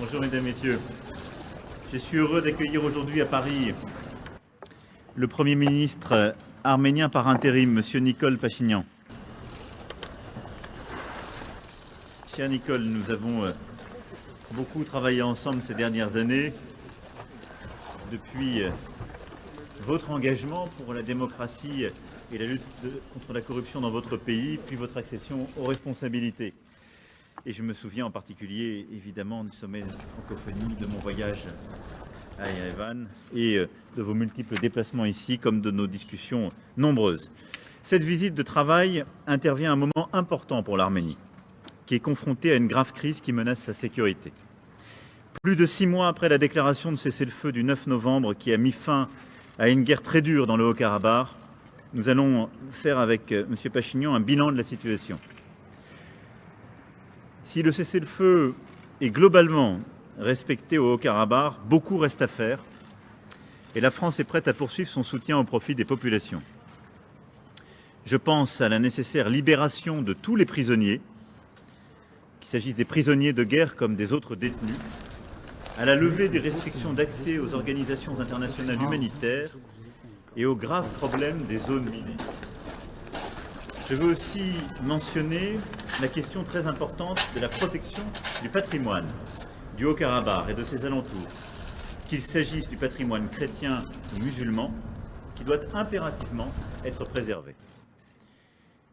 Bonjour mesdames, messieurs. Je suis heureux d'accueillir aujourd'hui à Paris le Premier ministre arménien par intérim, M. Nikol Pachinian. Cher Nikol, nous avons beaucoup travaillé ensemble ces dernières années depuis votre engagement pour la démocratie et la lutte contre la corruption dans votre pays, puis votre accession aux responsabilités. Et je me souviens en particulier, évidemment, du sommet de francophonie, de mon voyage à Erevan et de vos multiples déplacements ici, comme de nos discussions nombreuses. Cette visite de travail intervient à un moment important pour l'Arménie, qui est confrontée à une grave crise qui menace sa sécurité. Plus de 6 mois après la déclaration de cessez-le-feu du 9 novembre qui a mis fin à une guerre très dure dans le Haut-Karabakh, nous allons faire avec M. Pachinian un bilan de la situation. Si le cessez-le-feu est globalement respecté au Haut-Karabakh, beaucoup reste à faire et la France est prête à poursuivre son soutien au profit des populations. Je pense à la nécessaire libération de tous les prisonniers, qu'il s'agisse des prisonniers de guerre comme des autres détenus, à la levée des restrictions d'accès aux organisations internationales humanitaires et aux graves problèmes des zones minées. Je veux aussi mentionner la question très importante de la protection du patrimoine du Haut-Karabakh et de ses alentours, qu'il s'agisse du patrimoine chrétien ou musulman, qui doit impérativement être préservé.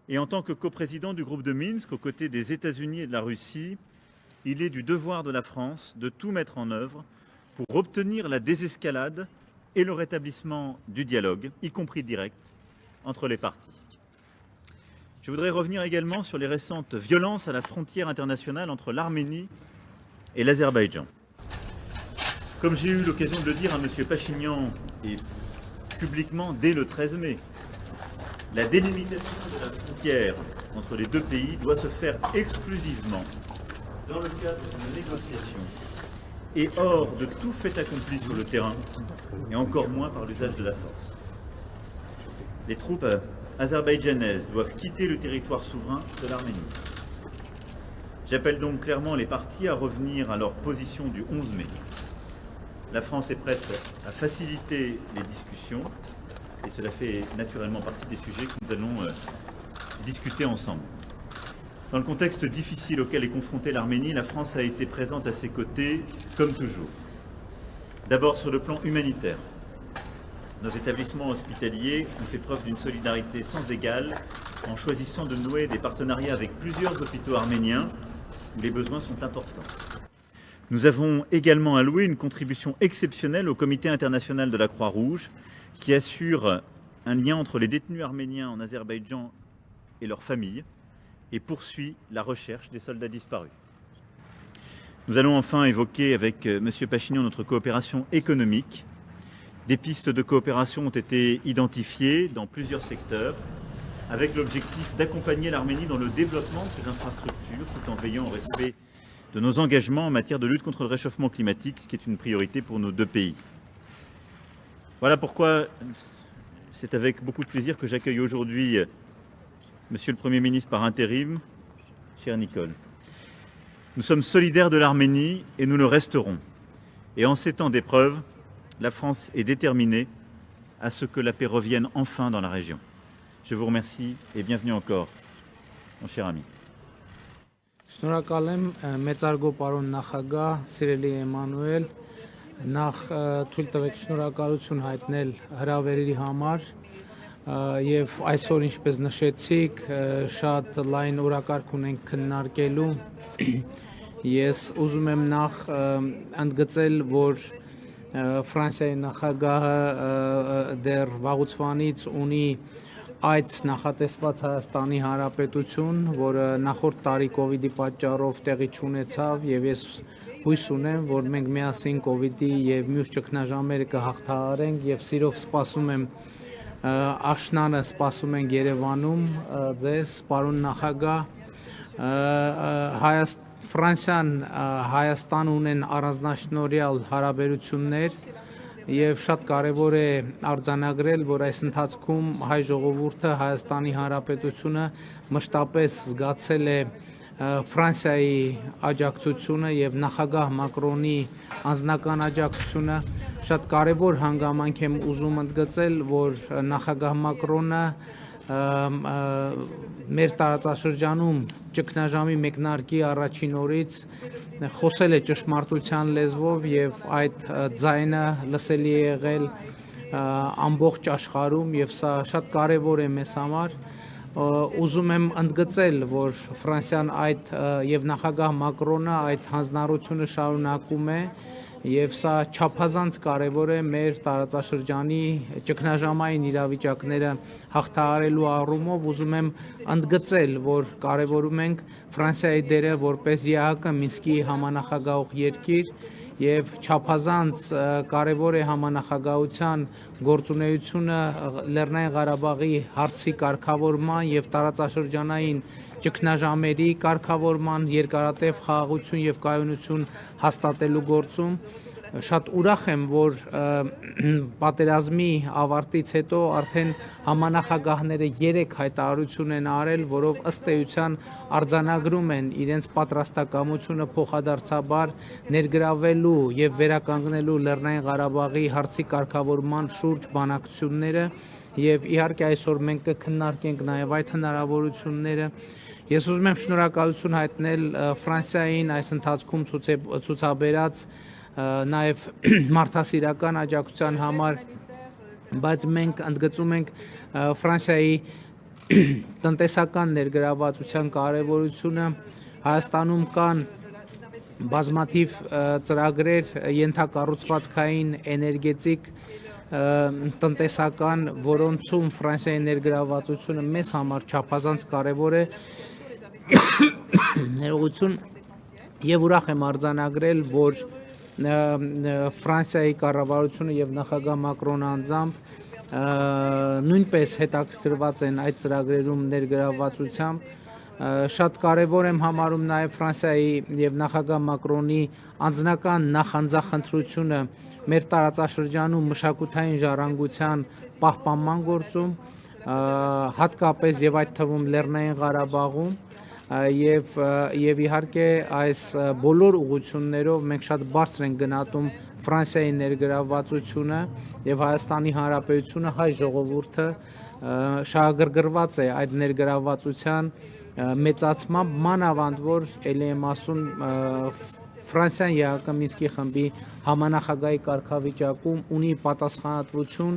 Et en tant que coprésident du groupe de Minsk, aux côtés des États-Unis et de la Russie, il est du devoir de la France de tout mettre en œuvre pour obtenir la désescalade et le rétablissement du dialogue, y compris direct, entre les parties. Je voudrais revenir également sur les récentes violences à la frontière internationale entre l'Arménie et l'Azerbaïdjan. Comme j'ai eu l'occasion de le dire à M. Pachinian et publiquement dès le 13 mai, la délimitation de la frontière entre les deux pays doit se faire exclusivement dans le cadre d'une négociation et hors de tout fait accompli sur le terrain, et encore moins par l'usage de la force. Les troupes azerbaïdjanaises doivent quitter le territoire souverain de l'Arménie. J'appelle donc clairement les parties à revenir à leur position du 11 mai. La France est prête à faciliter les discussions, et cela fait naturellement partie des sujets que nous allons discuter ensemble. Dans le contexte difficile auquel est confrontée l'Arménie, la France a été présente à ses côtés, comme toujours. D'abord sur le plan humanitaire. Nos établissements hospitaliers ont fait preuve d'une solidarité sans égale en choisissant de nouer des partenariats avec plusieurs hôpitaux arméniens où les besoins sont importants. Nous avons également alloué une contribution exceptionnelle au Comité international de la Croix-Rouge qui assure un lien entre les détenus arméniens en Azerbaïdjan et leurs familles et poursuit la recherche des soldats disparus. Nous allons enfin évoquer avec M. Pachinian notre coopération économique. Des pistes de coopération ont été identifiées dans plusieurs secteurs avec l'objectif d'accompagner l'Arménie dans le développement de ses infrastructures tout en veillant au respect de nos engagements en matière de lutte contre le réchauffement climatique, ce qui est une priorité pour nos deux pays. Voilà pourquoi c'est avec beaucoup de plaisir que j'accueille aujourd'hui Monsieur le Premier ministre par intérim, cher Nikol. Nous sommes solidaires de l'Arménie et nous le resterons. Et en ces temps d'épreuve, la France est déterminée à ce que la paix revienne enfin dans la région. Je vous remercie et bienvenue encore, mon cher ami. Շնորհակալ եմ մեծարգո պարոն նախագահ, սիրելի Էմանուել, նախ թույլ տվեք շնորհակալություն հայտնել հրավերի համար եւ այսօր ինչպես նշեցիք, շատ լայն օրակարգ ունենք քննարկելու։ Ես ուզում եմ նախ ընդգծել, որ Ֆրանսիայի նախագահը դեռ վաղուց ունի այդ նախատեսված Հայաստանի Հանրապետություն, որը նախորդ տարի կոവിഡ്ի պատճառով տեղի չունեցավ եւ ես հույս ունեմ, որ մենք միասին կոവിഡ്ի եւ մյուս ճգնաժամերը կհաղթահարենք եւ սիրով սպասում եմ աշնանը սպասում ենք Երևանում ձեզ, պարոն նախագահ, Ֆրանսիան Հայաստան ունեն առանձնաշնորհյալ հարաբերություններ եւ շատ կարեւոր է արձանագրել, որ այս ընթացքում հայ ժողովուրդը Հայաստանի Հանրապետությունը մշտապես զգացել է Ֆրանսիայի աջակցությունը եւ նախագահ Մակրոնի անձնական աջակցությունը շատ կարևոր հանգամանք եմ ուզում ընդգծել, որ նախագահ Մակրոնը մեր տարածաշրջանում ճգնաժամի մեկնարկի առաջին օրից խոսել է ճշմարտության լեզվով եւ այդ ձայնը լսելի է եղել ամբողջ աշխարհում եւ սա շատ կարեւոր է մեզ համար ուզում եմ ընդգծել որ Ֆրանսիան այդ եւ նախագահ Մակրոնը այդ հանձնառությունը շարունակում է եւ սա չափազանց կարեւոր է մեր տարածաշրջանի ճգնաժամային իրավիճակները հաղթահարելու առումով ուզում եմ ընդգծել որ կարեւորում ենք Ֆրանսիայի դերը որպես ԵԱՀԿ Մինսկի համանախագահող երկիր եւ չափազանց կարեւոր է համանախագահության գործունեությունը Լեռնային Ղարաբաղի հարցի կարգավորման եւ տարածաշրջանային ճգնաժամերի կարգավորման երկարատև խաղաղություն եւ կայունություն հաստատելու գործում շատ ուրախ եմ որ պատերազմի ավարտից հետո արդեն համանախագահները 3 հայտարարություն են արել որով ըստ էության արձանագրում են իրենց պատրաստակամությունը փոխադարձաբար ներգրավելու եւ վերականգնելու Լեռնային Ղարաբաղի հարցի կարգավորման շուրջ բանակցությունները եւ իհարկե այսօր մենք կքննարկենք նաեւ այդ հնարավորությունները Ես ուզում եմ շնորհակալություն հայտնել Ֆրանսիային այս ընթացքում ցուցաբերած նաև մարդասիրական աջակցության համար, բայց մենք ընդգծում ենք Ֆրանսիայի տնտեսական ներգրավվածության կարևորությունը Հայաստանում կան բազմաթիվ ծրագրեր ենթակառուցվածքային էներգետիկ տնտեսական որոնցում Ֆրանսիայի ներգրավվածությունը մեզ համար չափազանց կարևոր է ներողություն եւ ուրախ եմ արձանագրել որ Ֆրանսիայի կառավարությունը եւ նախագահ Մակրոնը անձամբ նույնպես հետաքրքրված են այդ ծրագրերում ներգրավվածությամբ շատ կարևոր եմ համարում նաեւ Ֆրանսիայի եւ նախագահ Մակրոնի անձնական նախանձախնդրությունը մեր տարածաշրջանում մշակութային ժառանգության պահպանման գործում հատկապես եւ այդ թվում Լեռնային Ղարաբաղում եւ իհարկե այս բոլոր ուղղություններով մենք շատ բարձր ենք գնահատում Ֆրանսիայի ներգրավվածությունը եւ Հայաստանի Հանրապետությունը հայ ժողովուրդը շահագրգռված է այդ ներգրավվածության մեծացմամբ մանավանդ որ ելի եմ ասում Ֆրանսիան ԵԱՀԿ Մինսկի խմբի համանախագահի կարգավիճակում ունի պատասխանատվություն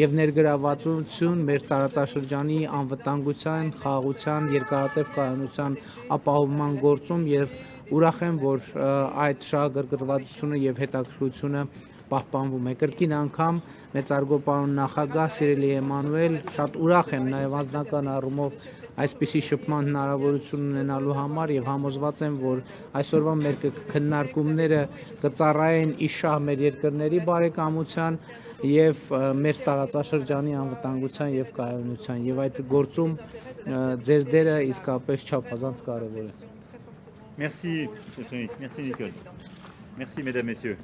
եւ ներգրավվածություն մեր տարածաշրջանի անվտանգության, խաղաղության, երկարատև կայունության ապահովման գործում եւ ուրախ եմ որ այդ շահագրգռվածությունը եւ հետաքրքրությունը պահպանվում է կրկին անգամ մեծարգո պարոն նախագահ Սիրելի Էմանուել շատ ուրախ եմ նաեւ անձնական առումով այսպիսի շփման հնարավորություն ունենալու համար եւ համոզված եմ որ այսօրվա մեր քննարկումները կծառայեն իշահ մեր երկրների բարեկամության եւ մեր տարածաշրջանի անվտանգության եւ կայունության եւ այդ գործում ձեր դերը իսկապես չափազանց կարեւոր է Merci, merci Nicole. Merci mesdames, messieurs.